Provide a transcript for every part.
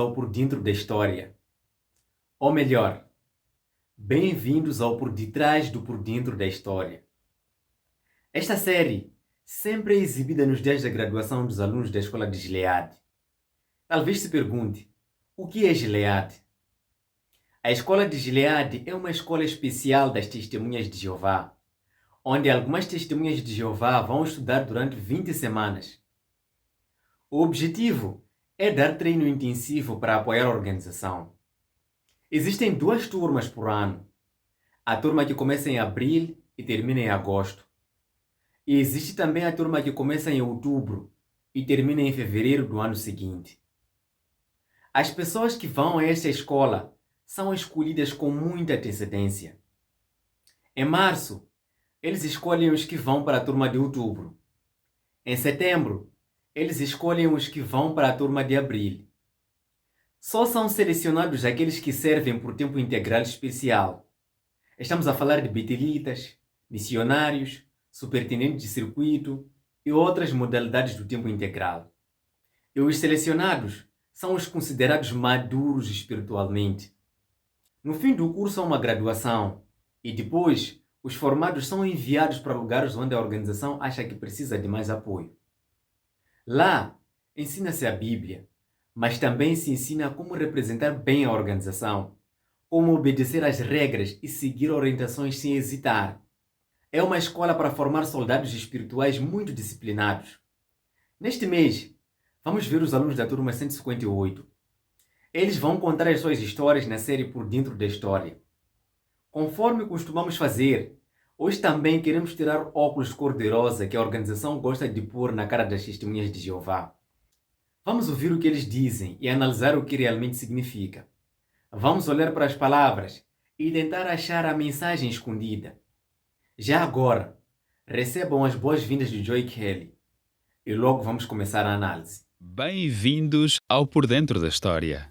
ao Por Dentro da História. Ou melhor, bem-vindos ao Por Detrás do Por Dentro da História. Esta série sempre é exibida nos dias da graduação dos alunos da escola de Gilead. Talvez se pergunte, o que é Gilead? A escola de Gilead é uma escola especial das testemunhas de Jeová, onde algumas testemunhas de Jeová vão estudar durante 20 semanas. O objetivo é dar treino intensivo para apoiar a organização. Existem 2 turmas por ano. A turma que começa em abril e termina em agosto. E existe também a turma que começa em outubro e termina em fevereiro do ano seguinte. As pessoas que vão a esta escola são escolhidas com muita antecedência. Em março, eles escolhem os que vão para a turma de outubro. Em setembro, eles escolhem os que vão para a turma de abril. Só são selecionados aqueles que servem por tempo integral especial. Estamos a falar de betelitas, missionários, superintendentes de circuito e outras modalidades do tempo integral. E os selecionados são os considerados maduros espiritualmente. No fim do curso há uma graduação e depois os formados são enviados para lugares onde a organização acha que precisa de mais apoio. Lá, ensina-se a Bíblia, mas também se ensina como representar bem a organização, como obedecer às regras e seguir orientações sem hesitar. É uma escola para formar soldados espirituais muito disciplinados. Neste mês, vamos ver os alunos da turma 158. Eles vão contar as suas histórias na série Por Dentro da História. Conforme costumamos fazer, hoje também queremos tirar óculos cor-de-rosa que a organização gosta de pôr na cara das testemunhas de Jeová. Vamos ouvir o que eles dizem e analisar o que realmente significa. Vamos olhar para as palavras e tentar achar a mensagem escondida. Já agora, recebam as boas-vindas de Joy Kelly e logo vamos começar a análise. Bem-vindos ao Por Dentro da História.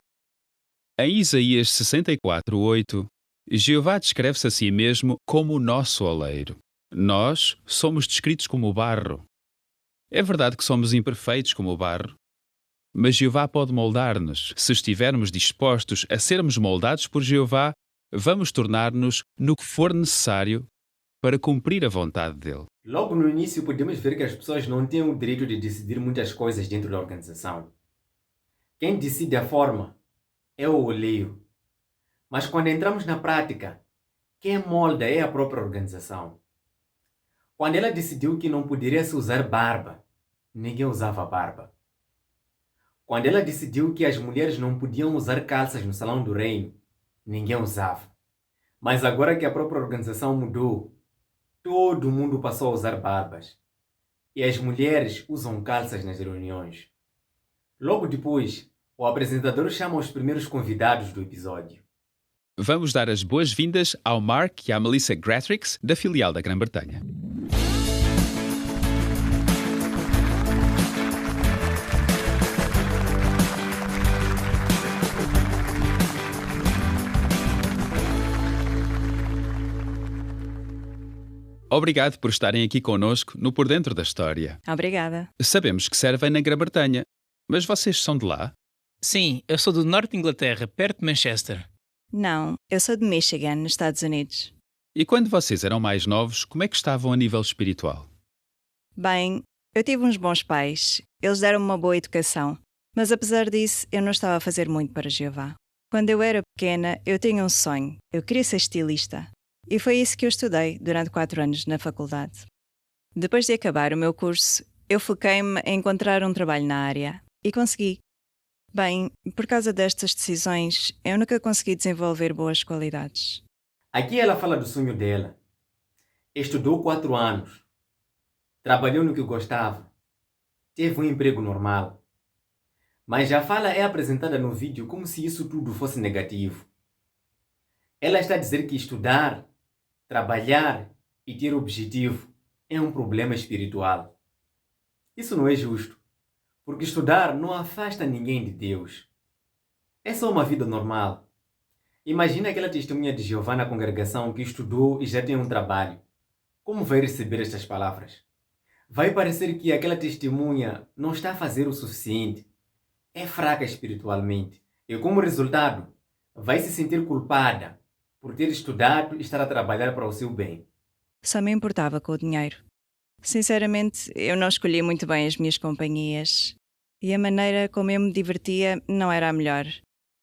Em Isaías 64:8, Jeová descreve-se a si mesmo como o nosso oleiro. Nós somos descritos como o barro. É verdade que somos imperfeitos como o barro, mas Jeová pode moldar-nos. Se estivermos dispostos a sermos moldados por Jeová, vamos tornar-nos no que for necessário para cumprir a vontade dele. Logo no início podemos ver que as pessoas não têm o direito de decidir muitas coisas dentro da organização. Quem decide a forma é o oleiro. Mas quando entramos na prática, quem molda é a própria organização. Quando ela decidiu que não poderia se usar barba, ninguém usava barba. Quando ela decidiu que as mulheres não podiam usar calças no Salão do Reino, ninguém usava. Mas agora que a própria organização mudou, todo mundo passou a usar barbas. E as mulheres usam calças nas reuniões. Logo depois, o apresentador chama os primeiros convidados do episódio. Vamos dar as boas-vindas ao Mark e à Melissa Gratrix, da filial da Grã-Bretanha. Obrigado por estarem aqui conosco no Por Dentro da História. Obrigada. Sabemos que servem na Grã-Bretanha, mas vocês são de lá? Sim, eu sou do norte de Inglaterra, perto de Manchester. Não, eu sou de Michigan, nos Estados Unidos. E quando vocês eram mais novos, como é que estavam a nível espiritual? Bem, eu tive uns bons pais. Eles deram-me uma boa educação. Mas apesar disso, eu não estava a fazer muito para Jeová. Quando eu era pequena, eu tinha um sonho. Eu queria ser estilista. E foi isso que eu estudei durante 4 anos na faculdade. Depois de acabar o meu curso, eu foquei-me em encontrar um trabalho na área. E consegui. Bem, por causa destas decisões, eu nunca consegui desenvolver boas qualidades. Aqui ela fala do sonho dela. Estudou 4 anos. Trabalhou no que gostava. Teve um emprego normal. Mas a fala é apresentada no vídeo como se isso tudo fosse negativo. Ela está a dizer que estudar, trabalhar e ter objetivo é um problema espiritual. Isso não é justo, porque estudar não afasta ninguém de Deus. É só uma vida normal. Imagina aquela testemunha de Jeová na congregação que estudou e já tem um trabalho. Como vai receber estas palavras? Vai parecer que aquela testemunha não está a fazer o suficiente. É fraca espiritualmente E como resultado, vai se sentir culpada por ter estudado e estar a trabalhar para o seu bem. Só me importava com o dinheiro. Sinceramente, eu não escolhi muito bem as minhas companhias. E a maneira como eu me divertia não era a melhor.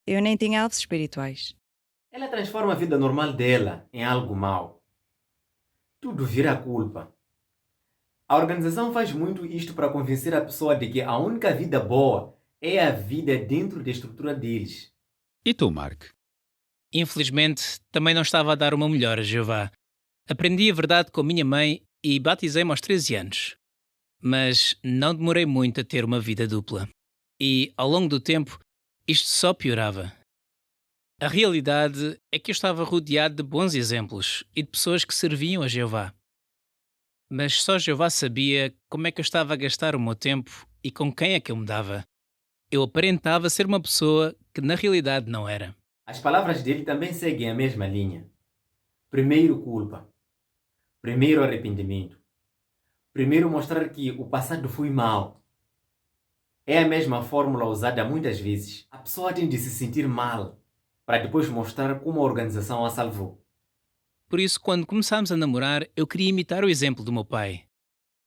Eu nem tinha alvos espirituais. Ela transforma a vida normal dela em algo mau. Tudo vira culpa. A organização faz muito isto para convencer a pessoa de que a única vida boa é a vida dentro da estrutura deles. E tu, Mark? Infelizmente, também não estava a dar uma melhor a Jeová. Aprendi a verdade com a minha mãe e batizei-me aos 13 anos. Mas não demorei muito a ter uma vida dupla. E, ao longo do tempo, isto só piorava. A realidade é que eu estava rodeado de bons exemplos e de pessoas que serviam a Jeová. Mas só Jeová sabia como é que eu estava a gastar o meu tempo e com quem é que eu me dava. Eu aparentava ser uma pessoa que na realidade não era. As palavras dele também seguem a mesma linha. Primeiro, culpa. Primeiro, arrependimento. Primeiro, mostrar que o passado foi mau. É a mesma fórmula usada muitas vezes. A pessoa tem de se sentir mal para depois mostrar como a organização a salvou. Por isso, quando começámos a namorar, eu queria imitar o exemplo do meu pai.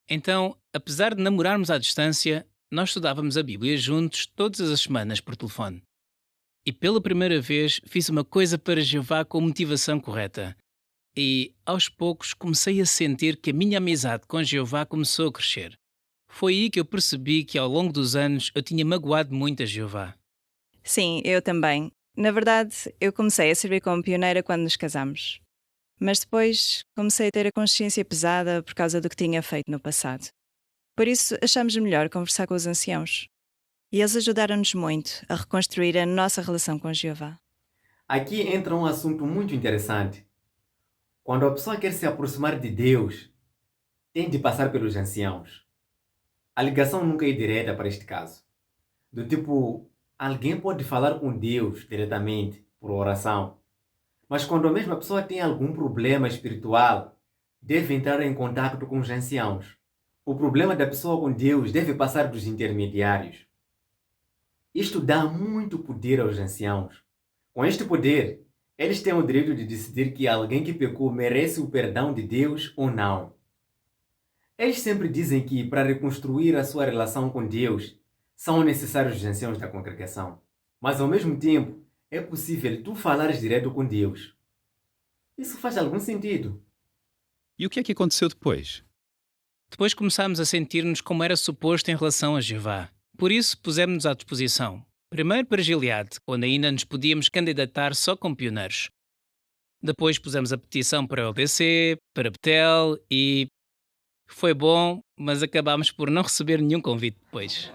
Então, apesar de namorarmos à distância, nós estudávamos a Bíblia juntos todas as semanas por telefone. E pela primeira vez fiz uma coisa para Jeová com motivação correta. E, aos poucos, comecei a sentir que a minha amizade com Jeová começou a crescer. Foi aí que eu percebi que ao longo dos anos eu tinha magoado muito a Jeová. Sim, eu também. Na verdade, eu comecei a servir como pioneira quando nos casamos. Mas depois comecei a ter a consciência pesada por causa do que tinha feito no passado. Por isso, achamos melhor conversar com os anciãos. E eles ajudaram-nos muito a reconstruir a nossa relação com Jeová. Aqui entra um assunto muito interessante. Quando a pessoa quer se aproximar de Deus, tem de passar pelos anciãos. A ligação nunca é direta para este caso. Do tipo, alguém pode falar com Deus diretamente, por oração. Mas quando a mesma pessoa tem algum problema espiritual, deve entrar em contato com os anciãos. O problema da pessoa com Deus deve passar dos intermediários. Isto dá muito poder aos anciãos. Com este poder, eles têm o direito de decidir que alguém que pecou merece o perdão de Deus ou não. Eles sempre dizem que, para reconstruir a sua relação com Deus, são necessários os anciãos da congregação. Mas, ao mesmo tempo, é possível tu falares direto com Deus. Isso faz algum sentido. E o que é que aconteceu depois? Depois começámos a sentir-nos como era suposto em relação a Jeová. Por isso, pusemos-nos à disposição. Primeiro para Gileade, quando ainda nos podíamos candidatar só como pioneiros. Depois pusemos a petição para o LDC, para Betel e... Foi bom, mas acabámos por não receber nenhum convite depois.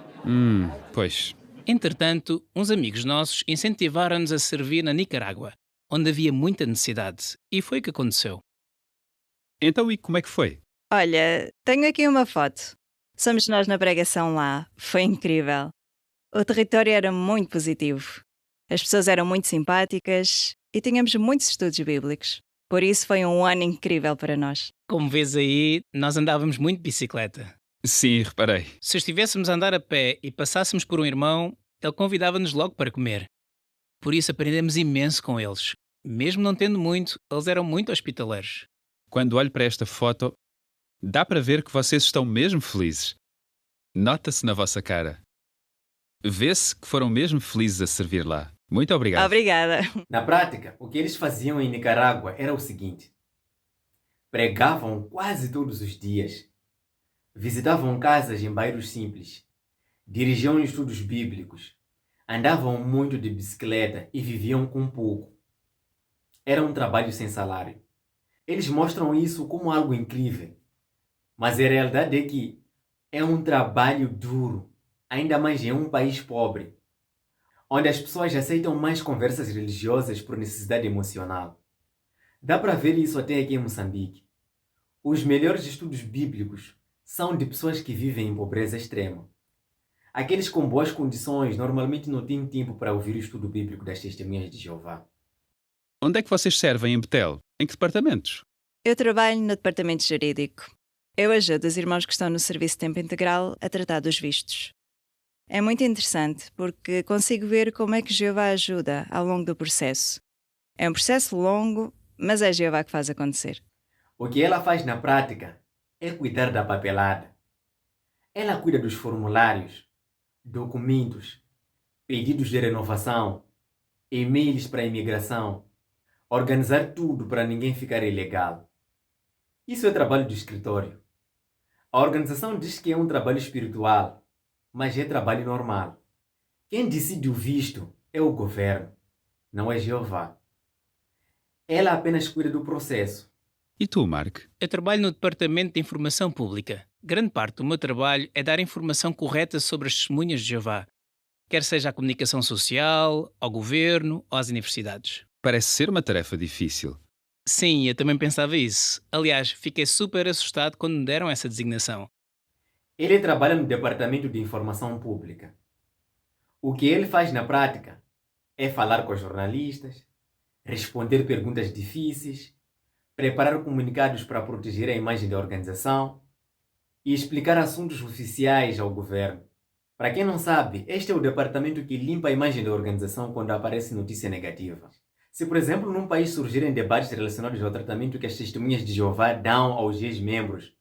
Pois. Entretanto, uns amigos nossos incentivaram-nos a servir na Nicarágua, onde havia muita necessidade, e foi o que aconteceu. Então, e como é que foi? Olha, tenho aqui uma foto. Somos nós na pregação lá. Foi incrível. O território era muito positivo. As pessoas eram muito simpáticas e tínhamos muitos estudos bíblicos. Por isso foi um ano incrível para nós. Como vês aí, nós andávamos muito de bicicleta. Sim, reparei. Se estivéssemos a andar a pé e passássemos por um irmão, ele convidava-nos logo para comer. Por isso aprendemos imenso com eles. Mesmo não tendo muito, eles eram muito hospitaleiros. Quando olho para esta foto, dá para ver que vocês estão mesmo felizes. Nota-se na vossa cara. Vê-se que foram mesmo felizes a servir lá. Muito obrigado. Obrigada. Na prática, o que eles faziam em Nicarágua era o seguinte: pregavam quase todos os dias, visitavam casas em bairros simples, dirigiam estudos bíblicos, andavam muito de bicicleta e viviam com pouco. Era um trabalho sem salário. Eles mostram isso como algo incrível, mas a realidade é que é um trabalho duro, ainda mais em um país pobre, onde as pessoas aceitam mais conversas religiosas por necessidade emocional. Dá para ver isso até aqui em Moçambique. Os melhores estudos bíblicos são de pessoas que vivem em pobreza extrema. Aqueles com boas condições normalmente não têm tempo para ouvir o estudo bíblico das testemunhas de Jeová. Onde é que vocês servem em Betel? Em que departamentos? Eu trabalho no departamento jurídico. Eu ajudo os irmãos que estão no serviço de tempo integral a tratar dos vistos. É muito interessante porque consigo ver como é que Jeová ajuda ao longo do processo. É um processo longo, mas é Jeová que faz acontecer. O que ela faz na prática é cuidar da papelada. Ela cuida dos formulários, documentos, pedidos de renovação, e-mails para a imigração, organizar tudo para ninguém ficar ilegal. Isso é trabalho do escritório. A organização diz que é um trabalho espiritual, mas é trabalho normal. Quem decide o visto é o governo, não é Jeová. Ela apenas cuida do processo. E tu, Mark? Eu trabalho no Departamento de Informação Pública. Grande parte do meu trabalho é dar informação correta sobre as testemunhas de Jeová, quer seja à comunicação social, ao governo ou às universidades. Parece ser uma tarefa difícil. Sim, eu também pensava isso. Aliás, fiquei super assustado quando me deram essa designação. Ele trabalha no Departamento de Informação Pública. O que ele faz na prática é falar com os jornalistas, responder perguntas difíceis, preparar comunicados para proteger a imagem da organização e explicar assuntos oficiais ao governo. Para quem não sabe, este é o departamento que limpa a imagem da organização quando aparece notícia negativa. Se, por exemplo, num país surgirem debates relacionados ao tratamento que as testemunhas de Jeová dão aos ex-membros,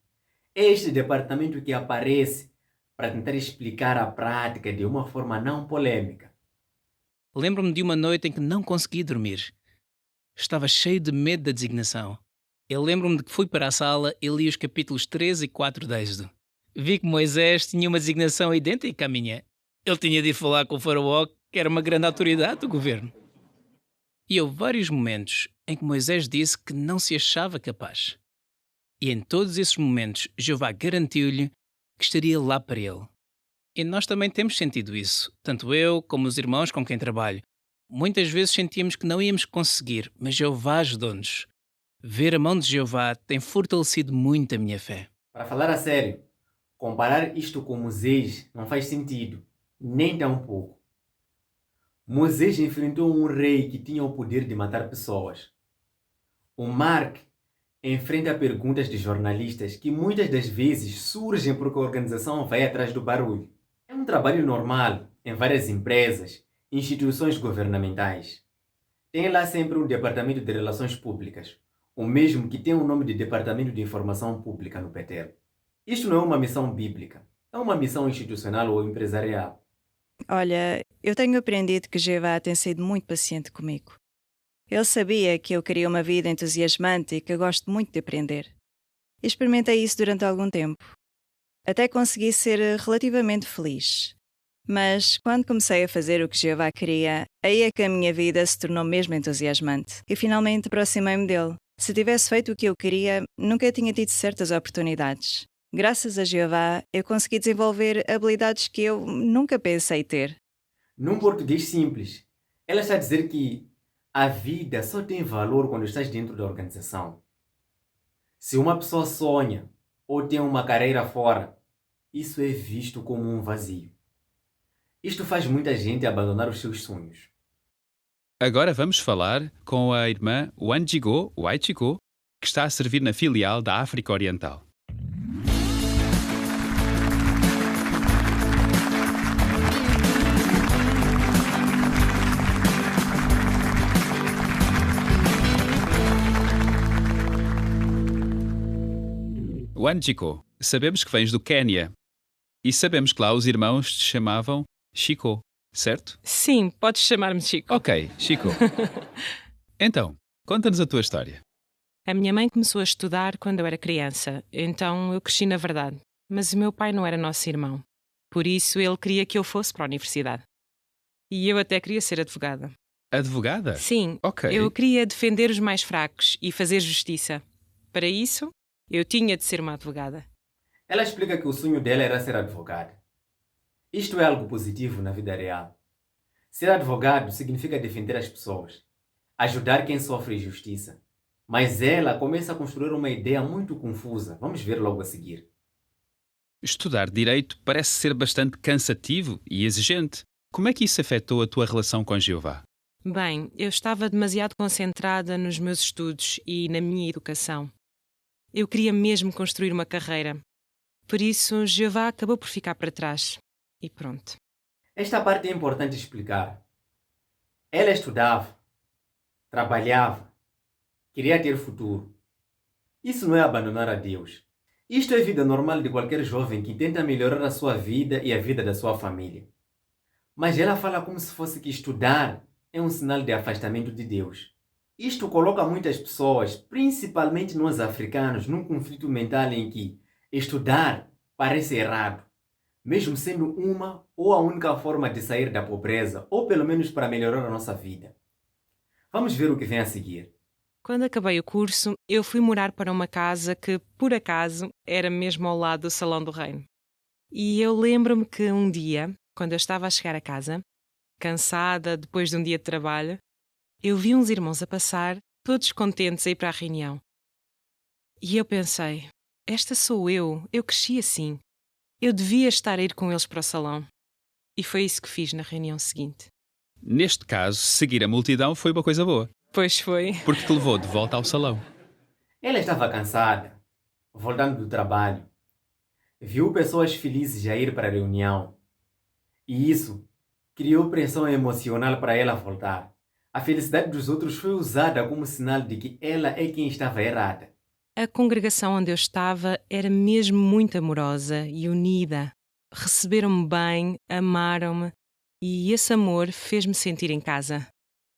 é este departamento que aparece para tentar explicar a prática de uma forma não polêmica. Lembro-me de uma noite em que não consegui dormir. Estava cheio de medo da designação. Eu lembro-me de que fui para a sala e li os capítulos 3 e 4 de Êxodo. Vi que Moisés tinha uma designação idêntica à minha. Ele tinha de ir falar com o faraó, que era uma grande autoridade do governo. E houve vários momentos em que Moisés disse que não se achava capaz. E em todos esses momentos, Jeová garantiu-lhe que estaria lá para ele. E nós também temos sentido isso, tanto eu como os irmãos com quem trabalho. Muitas vezes sentíamos que não íamos conseguir, mas Jeová ajudou-nos. Ver a mão de Jeová tem fortalecido muito a minha fé. Para falar a sério, comparar isto com Moisés não faz sentido, nem tão pouco. Moisés enfrentou um rei que tinha o poder de matar pessoas. O Mark enfrenta perguntas de jornalistas que muitas das vezes surgem porque a organização vai atrás do barulho. É um trabalho normal em várias empresas, instituições governamentais. Tem lá sempre um departamento de relações públicas, o mesmo que tem o nome de Departamento de Informação Pública no PETEL. Isto não é uma missão bíblica, é uma missão institucional ou empresarial. Olha, eu tenho aprendido que Jeová tem sido muito paciente comigo. Ele sabia que eu queria uma vida entusiasmante e que eu gosto muito de aprender. Experimentei isso durante algum tempo. Até consegui ser relativamente feliz. Mas quando comecei a fazer o que Jeová queria, aí é que a minha vida se tornou mesmo entusiasmante. E finalmente aproximei-me dele. Se tivesse feito o que eu queria, nunca tinha tido certas oportunidades. Graças a Jeová, eu consegui desenvolver habilidades que eu nunca pensei ter. Num português simples, ela está a dizer que a vida só tem valor quando estás dentro da organização. Se uma pessoa sonha ou tem uma carreira fora, isso é visto como um vazio. Isto faz muita gente abandonar os seus sonhos. Agora vamos falar com a irmã Wanjigo Waichiko, que está a servir na filial da África Oriental. Wanjico, sabemos que vens do Quénia e sabemos que lá os irmãos te chamavam Chico, certo? Sim, podes chamar-me Chico. Ok, Chico. Então, conta-nos a tua história. A minha mãe começou a estudar quando eu era criança, então eu cresci na verdade. Mas o meu pai não era nosso irmão. Por isso ele queria que eu fosse para a universidade. E eu até queria ser advogada. Advogada? Sim, Ok. eu queria defender os mais fracos e fazer justiça. Para isso, eu tinha de ser uma advogada. Ela explica que o sonho dela era ser advogada. Isto é algo positivo na vida real. Ser advogado significa defender as pessoas, ajudar quem sofre injustiça. Mas ela começa a construir uma ideia muito confusa. Vamos ver logo a seguir. Estudar direito parece ser bastante cansativo e exigente. Como é que isso afetou a tua relação com Jeová? Bem, eu estava demasiado concentrada nos meus estudos e na minha educação. Eu queria mesmo construir uma carreira. Por isso, Jeová acabou por ficar para trás. E pronto. Esta parte é importante explicar. Ela estudava, trabalhava, queria ter futuro. Isso não é abandonar a Deus. Isto é a vida normal de qualquer jovem que tenta melhorar a sua vida e a vida da sua família. Mas ela fala como se fosse que estudar é um sinal de afastamento de Deus. Isto coloca muitas pessoas, principalmente nós africanos, num conflito mental em que estudar parece errado, mesmo sendo uma ou a única forma de sair da pobreza, ou pelo menos para melhorar a nossa vida. Vamos ver o que vem a seguir. Quando acabei o curso, eu fui morar para uma casa que, por acaso, era mesmo ao lado do Salão do Reino. E eu lembro-me que um dia, quando eu estava a chegar a casa, cansada depois de um dia de trabalho, eu vi uns irmãos a passar, todos contentes a ir para a reunião. E eu pensei, esta sou eu cresci assim. Eu devia estar a ir com eles para o salão. E foi isso que fiz na reunião seguinte. Neste caso, seguir a multidão foi uma coisa boa, Pois foi. porque te levou de volta ao salão. Ela estava cansada, voltando do trabalho. Viu pessoas felizes a ir para a reunião. E isso criou pressão emocional para ela voltar. A felicidade dos outros foi usada como sinal de que ela é quem estava errada. A congregação onde eu estava era mesmo muito amorosa e unida. Receberam-me bem, amaram-me e esse amor fez-me sentir em casa.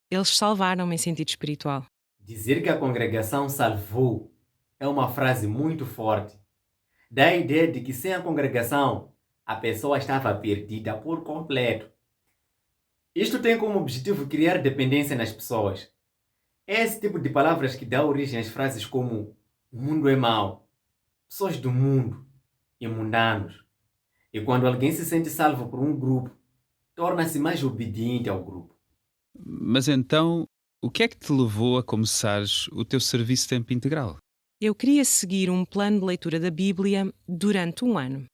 Eles salvaram-me em sentido espiritual. Dizer que a congregação salvou é uma frase muito forte. Dá a ideia de que sem a congregação, a pessoa estava perdida por completo. Isto tem como objetivo criar dependência nas pessoas. É esse tipo de palavras que dá origem às frases como o mundo é mau, pessoas do mundo e mundanos. E quando alguém se sente salvo por um grupo, torna-se mais obediente ao grupo. Mas então, o que é que te levou a começares o teu serviço de tempo integral? Eu queria seguir um plano de leitura da Bíblia durante um ano.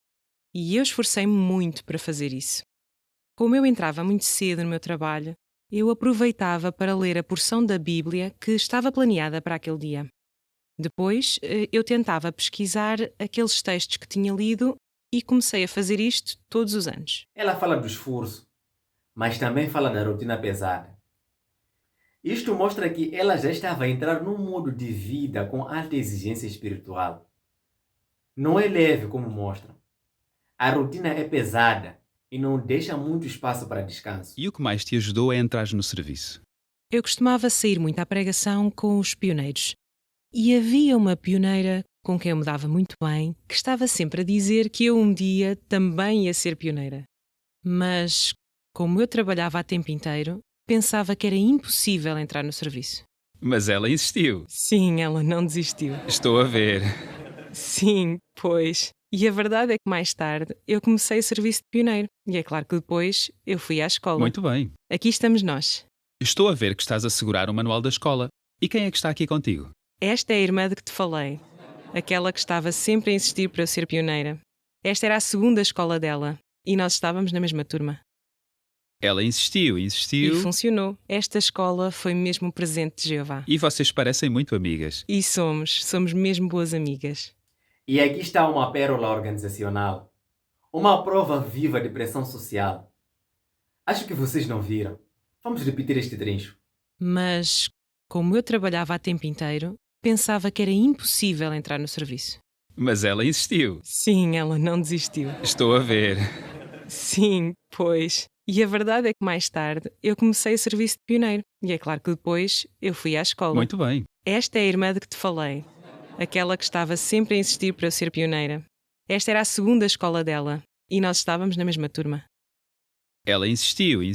E eu esforcei-me muito para fazer isso. Como eu entrava muito cedo no meu trabalho, eu aproveitava para ler a porção da Bíblia que estava planeada para aquele dia. Depois, eu tentava pesquisar aqueles textos que tinha lido e comecei a fazer isto todos os anos. Ela fala do esforço, mas também fala da rotina pesada. Isto mostra que ela já estava a entrar num modo de vida com alta exigência espiritual. Não é leve como mostram. A rotina é pesada e não deixa muito espaço para descanso. E o que mais te ajudou a entrar no serviço? Eu costumava sair muito à pregação com os pioneiros. E havia uma pioneira com quem eu me dava muito bem, que estava sempre a dizer que eu um dia também ia ser pioneira. Mas, como eu trabalhava a tempo inteiro, pensava que era impossível entrar no serviço. Mas ela insistiu. Sim, ela não desistiu. Estou a ver. Sim, pois. E a verdade é que mais tarde eu comecei o serviço de pioneiro. E é claro que depois eu fui à escola. Muito bem. Aqui estamos nós. Estou a ver que estás a segurar o manual da escola. E quem é que está aqui contigo? Esta é a irmã de que te falei. Aquela que estava sempre a insistir para eu ser pioneira. Esta era a segunda escola dela. E nós estávamos na mesma turma. Ela insistiu. E funcionou. Esta escola foi mesmo um presente de Jeová. E vocês parecem muito amigas. E somos mesmo boas amigas. E aqui está uma pérola organizacional. Uma prova viva de pressão social. Acho que vocês não viram. Vamos repetir este trecho. Mas, como eu trabalhava a tempo inteiro, pensava que era impossível entrar no serviço. Mas ela insistiu. Sim, ela não desistiu. Estou a ver. Sim, pois. E a verdade é que mais tarde eu comecei o serviço de pioneiro. E é claro que depois eu fui à escola. Muito bem. Esta é a irmã de que te falei. Aquela que estava sempre a insistir para eu ser pioneira. Esta era a segunda escola dela. E nós estávamos na mesma turma. Ela insistiu. E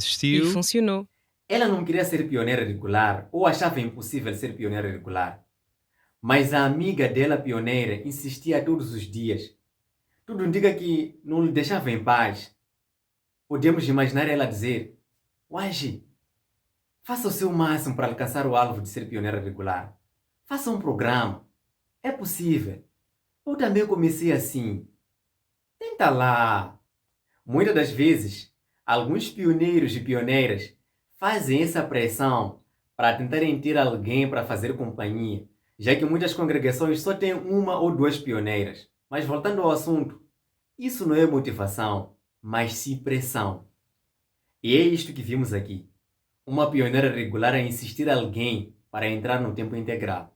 funcionou. Ela não queria ser pioneira regular ou achava impossível ser pioneira regular. Mas a amiga dela pioneira insistia todos os dias. Tudo indica que não lhe deixava em paz. Podemos imaginar ela dizer: Wagi, faça o seu máximo para alcançar o alvo de ser pioneira regular. Faça um programa. É possível. Eu também comecei assim. Tenta lá. Muitas das vezes, alguns pioneiros e pioneiras fazem essa pressão para tentarem ter alguém para fazer companhia, já que muitas congregações só têm uma ou duas pioneiras. Mas voltando ao assunto, isso não é motivação, mas sim pressão. E é isto que vimos aqui. Uma pioneira regular a insistir alguém para entrar no tempo integral.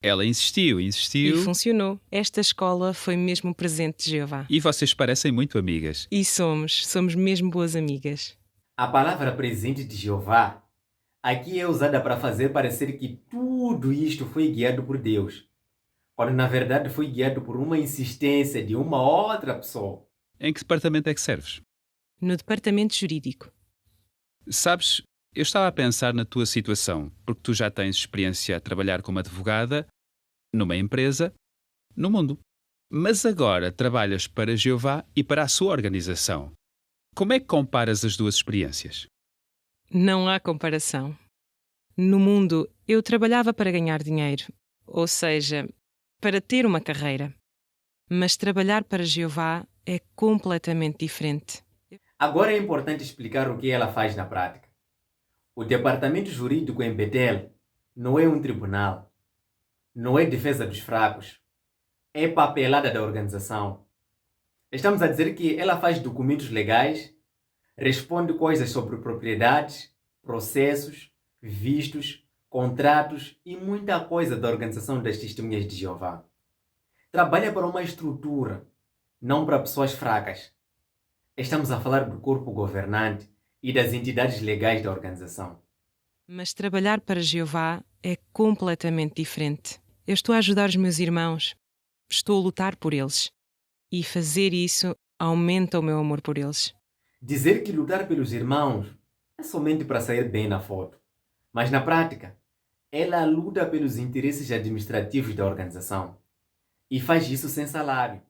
Ela insistiu, E insistiu, funcionou. Esta escola foi mesmo o presente de Jeová. e vocês parecem muito amigas. E somos mesmo boas amigas. A palavra presente de Jeová aqui é usada para fazer parecer que tudo isto foi guiado por Deus, quando na verdade foi guiado por uma insistência de uma outra pessoa. Em que departamento é que serves? No departamento jurídico. Sabes, eu estava a pensar na tua situação, porque tu já tens experiência a trabalhar como advogada, numa empresa, no mundo. Mas agora trabalhas para Jeová e para a sua organização. Como é que comparas as duas experiências? Não há comparação. No mundo, eu trabalhava para ganhar dinheiro, ou seja, para ter uma carreira. Mas trabalhar para Jeová é completamente diferente. Agora é importante explicar o que ela faz na prática. O departamento jurídico em Betel não é um tribunal, não é defesa dos fracos, é papelada da organização. Estamos a dizer que ela faz documentos legais, responde coisas sobre propriedades, processos, vistos, contratos e muita coisa da organização das testemunhas de Jeová. Trabalha para uma estrutura, não para pessoas fracas. Estamos a falar do corpo governante e das entidades legais da organização. Mas trabalhar para Jeová é completamente diferente. Eu estou a ajudar os meus irmãos. Estou a lutar por eles. E fazer isso aumenta o meu amor por eles. Dizer que lutar pelos irmãos é somente para sair bem na foto. Mas na prática, ela luta pelos interesses administrativos da organização. E faz isso sem salário.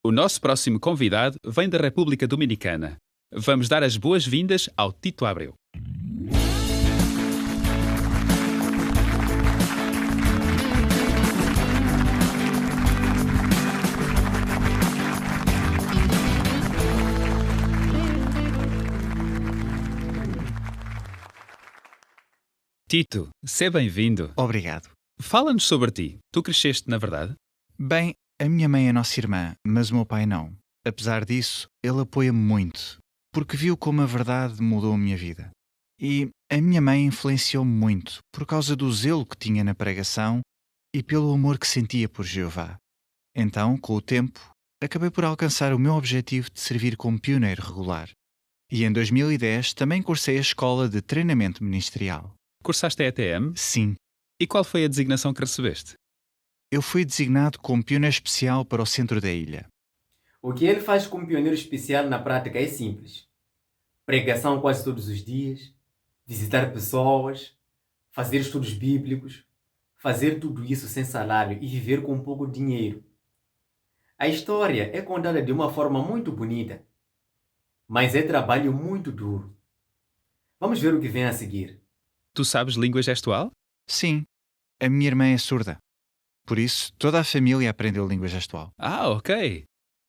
O nosso próximo convidado vem da República Dominicana. Vamos dar as boas-vindas ao Tito Abreu. Tito, seja bem-vindo. Obrigado. Fala-nos sobre ti. Tu cresceste, na verdade? Bem, a minha mãe é nossa irmã, mas o meu pai não. Apesar disso, ele apoia-me muito, porque viu como a verdade mudou a minha vida. E a minha mãe influenciou-me muito por causa do zelo que tinha na pregação e pelo amor que sentia por Jeová. Então, com o tempo, acabei por alcançar o meu objetivo de servir como pioneiro regular. E em 2010 também cursei a escola de treinamento ministerial. Cursaste a ETM? Sim, E qual foi a designação que recebeste? eu fui designado como pioneiro especial para o centro da ilha. O que ele faz como pioneiro especial na prática é simples. Pregação quase todos os dias, visitar pessoas, fazer estudos bíblicos, fazer tudo isso sem salário e viver com pouco dinheiro. A história é contada de uma forma muito bonita, mas é trabalho muito duro. Vamos ver o que vem a seguir. Tu sabes língua gestual? Sim, a minha irmã é surda. Por isso, toda a família aprendeu língua gestual. Ah, ok.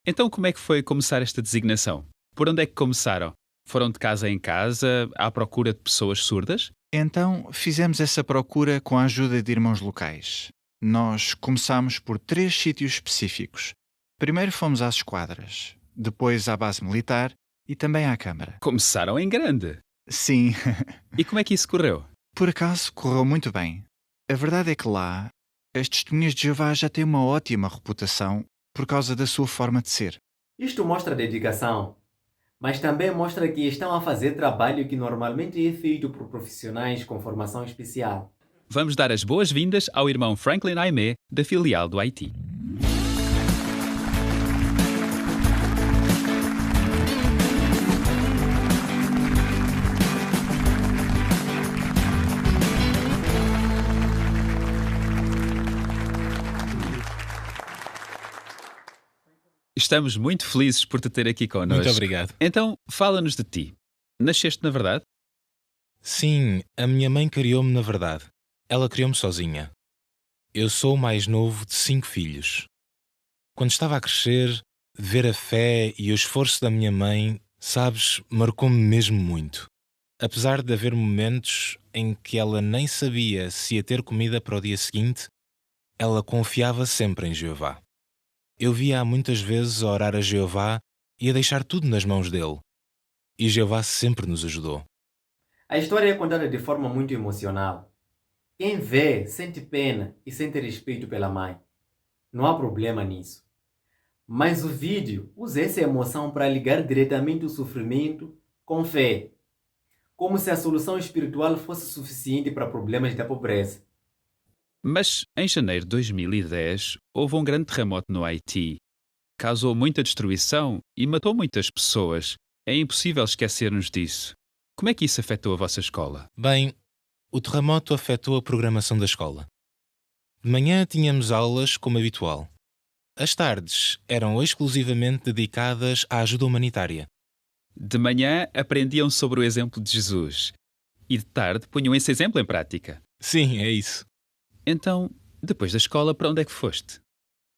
Então como é que foi começar esta designação? Por onde é que começaram? Foram de casa em casa, à procura de pessoas surdas? Então, fizemos essa procura com a ajuda de irmãos locais. Nós começámos por 3 sítios específicos. Primeiro fomos às esquadras, depois à base militar e também à Câmara. Começaram em grande. Sim, E como é que isso correu? por acaso correu muito bem. A verdade é que lá, as testemunhas de Jeová já têm uma ótima reputação por causa da sua forma de ser. Isto mostra dedicação, mas também mostra que estão a fazer trabalho que normalmente é feito por profissionais com formação especial. Vamos dar as boas-vindas ao irmão Franklin Aimé, da filial do Haiti. Estamos muito felizes por te ter aqui connosco. Muito obrigado. Então, fala-nos de ti. Nasceste na verdade? Sim, a minha mãe criou-me na verdade. Ela criou-me sozinha. Eu sou o mais novo de 5 filhos. Quando estava a crescer, ver a fé e o esforço da minha mãe, sabes, marcou-me mesmo muito. Apesar de haver momentos em que ela nem sabia se ia ter comida para o dia seguinte, ela confiava sempre em Jeová. Eu via-a muitas vezes a orar a Jeová e a deixar tudo nas mãos dele. e Jeová sempre nos ajudou. A história é contada de forma muito emocional. Quem vê sente pena e sente respeito pela mãe. Não há problema nisso. Mas o vídeo usa essa emoção para ligar diretamente o sofrimento com fé, como se a solução espiritual fosse suficiente para problemas da pobreza. Mas em janeiro de 2010 houve um grande terremoto no Haiti. Causou muita destruição e matou muitas pessoas. É impossível esquecer-nos disso. Como é que isso afetou a vossa escola? Bem, o terremoto afetou a programação da escola. De manhã tínhamos aulas como habitual. As tardes eram exclusivamente dedicadas à ajuda humanitária. De manhã aprendiam sobre o exemplo de Jesus e de tarde punham esse exemplo em prática. Sim, é isso. Então, depois da escola, para onde é que foste?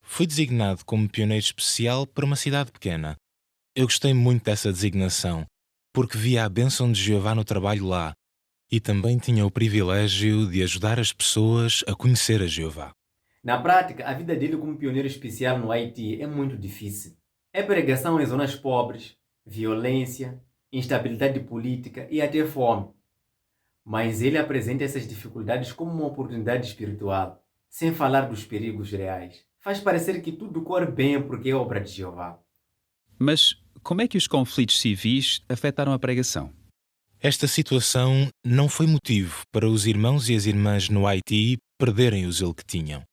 Fui designado como pioneiro especial para uma cidade pequena. Eu gostei muito dessa designação, porque via a bênção de Jeová no trabalho lá e também tinha o privilégio de ajudar as pessoas a conhecer a Jeová. Na prática, a vida dele como pioneiro especial no Haiti é muito difícil. É pregação em zonas pobres, violência, instabilidade política e até fome. Mas ele apresenta essas dificuldades como uma oportunidade espiritual, sem falar dos perigos reais. Faz parecer que tudo corre bem porque é obra de Jeová. Mas como é que os conflitos civis afetaram a pregação? Esta situação não foi motivo para os irmãos e as irmãs no Haiti perderem o zelo que tinham.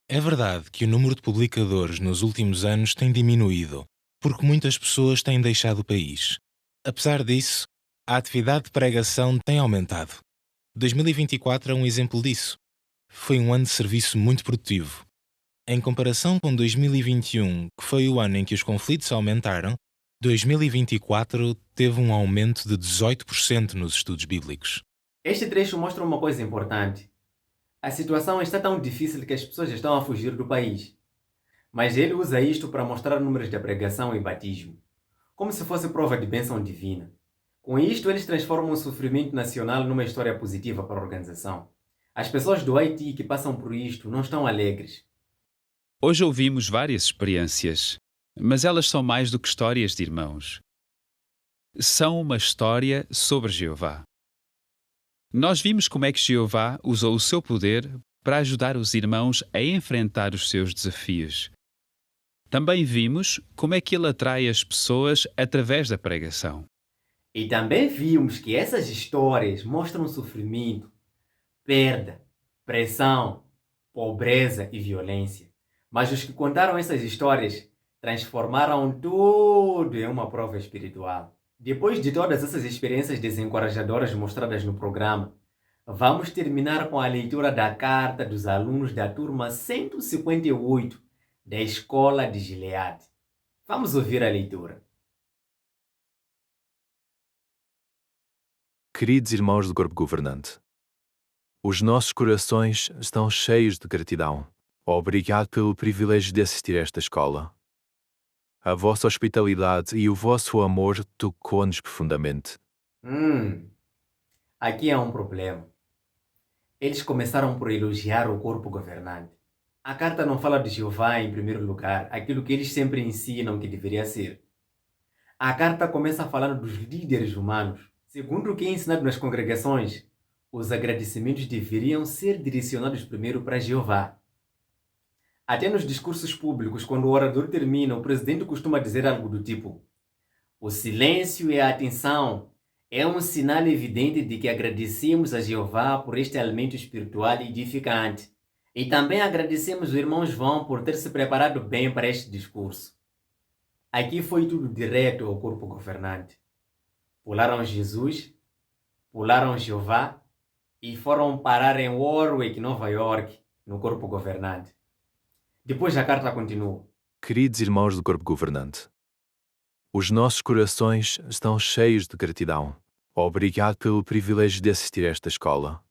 É verdade que o número de publicadores nos últimos anos tem diminuído, porque muitas pessoas têm deixado o país. Apesar disso, a atividade de pregação tem aumentado. 2024 é um exemplo disso. Foi um ano de serviço muito produtivo. Em comparação com 2021, que foi o ano em que os conflitos aumentaram, 2024 teve um aumento de 18% nos estudos bíblicos. Este trecho mostra uma coisa importante. A situação está tão difícil que as pessoas estão a fugir do país. Mas ele usa isto para mostrar números de pregação e batismo, como se fosse prova de bênção divina. Com isto, eles transformam o sofrimento nacional numa história positiva para a organização. As pessoas do Haiti que passam por isto não estão alegres. Hoje ouvimos várias experiências, mas elas são mais do que histórias de irmãos. São uma história sobre Jeová. Nós vimos como é que Jeová usou o seu poder para ajudar os irmãos a enfrentar os seus desafios. Também vimos como é que ele atrai as pessoas através da pregação. E também vimos que essas histórias mostram sofrimento, perda, pressão, pobreza e violência. Mas os que contaram essas histórias transformaram tudo em uma prova espiritual. Depois de todas essas experiências desencorajadoras mostradas no programa, vamos terminar com a leitura da carta dos alunos da turma 158 da Escola de Gileade. Vamos ouvir a leitura. Queridos irmãos do Corpo Governante, os nossos corações estão cheios de gratidão. Obrigado pelo privilégio de assistir a esta escola. A vossa hospitalidade e o vosso amor tocou-nos profundamente. Aqui há um problema. Eles começaram por elogiar o corpo governante. A carta não fala de Jeová em primeiro lugar, aquilo que eles sempre ensinam que deveria ser. A carta começa falando dos líderes humanos. Segundo o que é ensinado nas congregações, os agradecimentos deveriam ser direcionados primeiro para Jeová. Até nos discursos públicos, quando o orador termina, o presidente costuma dizer algo do tipo: o silêncio e a atenção é um sinal evidente de que agradecemos a Jeová por este alimento espiritual edificante. E também agradecemos o irmão João por ter se preparado bem para este discurso. Aqui foi tudo direto ao corpo governante. Pularam Jesus, pularam Jeová e foram parar em Warwick, Nova York, no corpo governante. Depois a carta continua. Queridos irmãos do Corpo Governante, os nossos corações estão cheios de gratidão. Obrigado pelo privilégio de assistir a esta escola.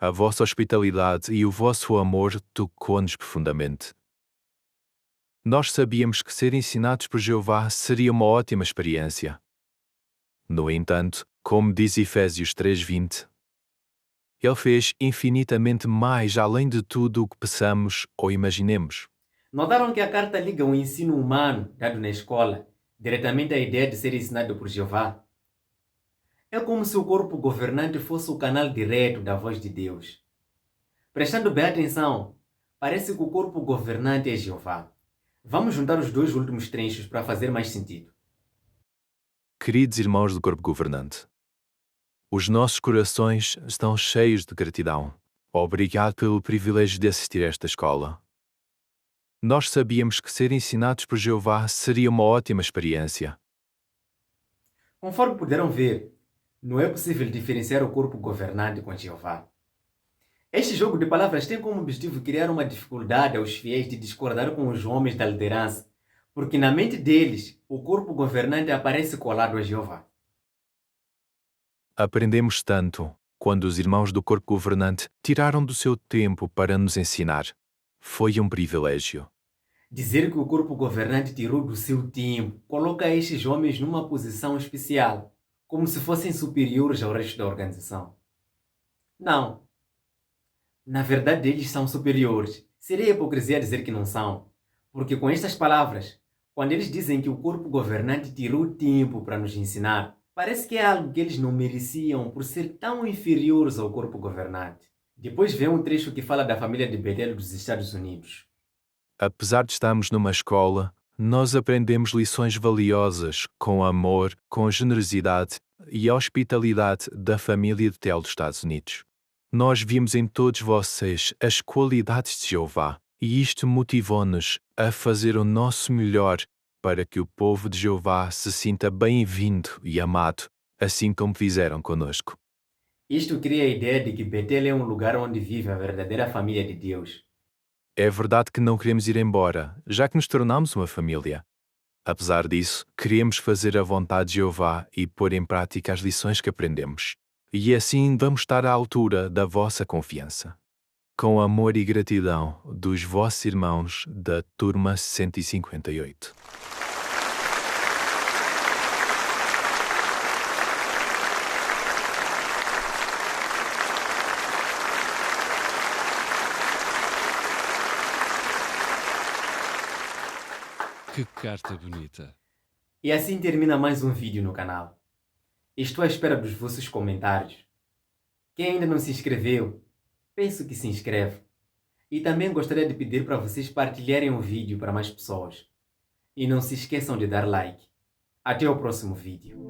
A vossa hospitalidade e o vosso amor tocou-nos profundamente. Nós sabíamos que ser ensinados por Jeová seria uma ótima experiência. No entanto, como diz Efésios 3:20, Ele fez infinitamente mais além de tudo o que peçamos ou imaginemos. Notaram que a carta liga o ensino humano dado na escola diretamente à ideia de ser ensinado por Jeová. É como se o corpo governante fosse o canal direto da voz de Deus. Prestando bem atenção, parece que o corpo governante é Jeová. Vamos juntar os dois últimos trechos para fazer mais sentido. Queridos irmãos do corpo governante, os nossos corações estão cheios de gratidão. Obrigado pelo privilégio de assistir a esta escola. Nós sabíamos que ser ensinados por Jeová seria uma ótima experiência. Conforme puderam ver, não é possível diferenciar o corpo governante com Jeová. Este jogo de palavras tem como objetivo criar uma dificuldade aos fiéis de discordar com os homens da liderança, porque na mente deles, o corpo governante aparece colado a Jeová. Aprendemos tanto quando os irmãos do corpo governante tiraram do seu tempo para nos ensinar. Foi um privilégio. Dizer que o corpo governante tirou do seu tempo coloca estes homens numa posição especial, como se fossem superiores ao resto da organização. Não. Na verdade, eles são superiores. Seria hipocrisia dizer que não são. Porque com estas palavras, quando eles dizem que o corpo governante tirou tempo para nos ensinar, parece que é algo que eles não mereciam por ser tão inferiores ao corpo governante. Depois vem um trecho que fala da família de Betel dos Estados Unidos. Apesar de estarmos numa escola, nós aprendemos lições valiosas com amor, com generosidade e hospitalidade da família de Tel dos Estados Unidos. Nós vimos em todos vocês as qualidades de Jeová e isto motivou-nos a fazer o nosso melhor para que o povo de Jeová se sinta bem-vindo e amado, assim como fizeram conosco. Isto cria a ideia de que Betel é um lugar onde vive a verdadeira família de Deus. É verdade que não queremos ir embora, já que nos tornamos uma família. Apesar disso, queremos fazer a vontade de Jeová e pôr em prática as lições que aprendemos. E assim vamos estar à altura da vossa confiança. Com amor e gratidão dos vossos irmãos da Turma 158. Que carta bonita. E assim termina mais um vídeo no canal. Estou à espera dos vossos comentários. Quem ainda não se inscreveu, peço que se inscreva. E também gostaria de pedir para vocês partilharem o vídeo para mais pessoas. E não se esqueçam de dar like. Até o próximo vídeo.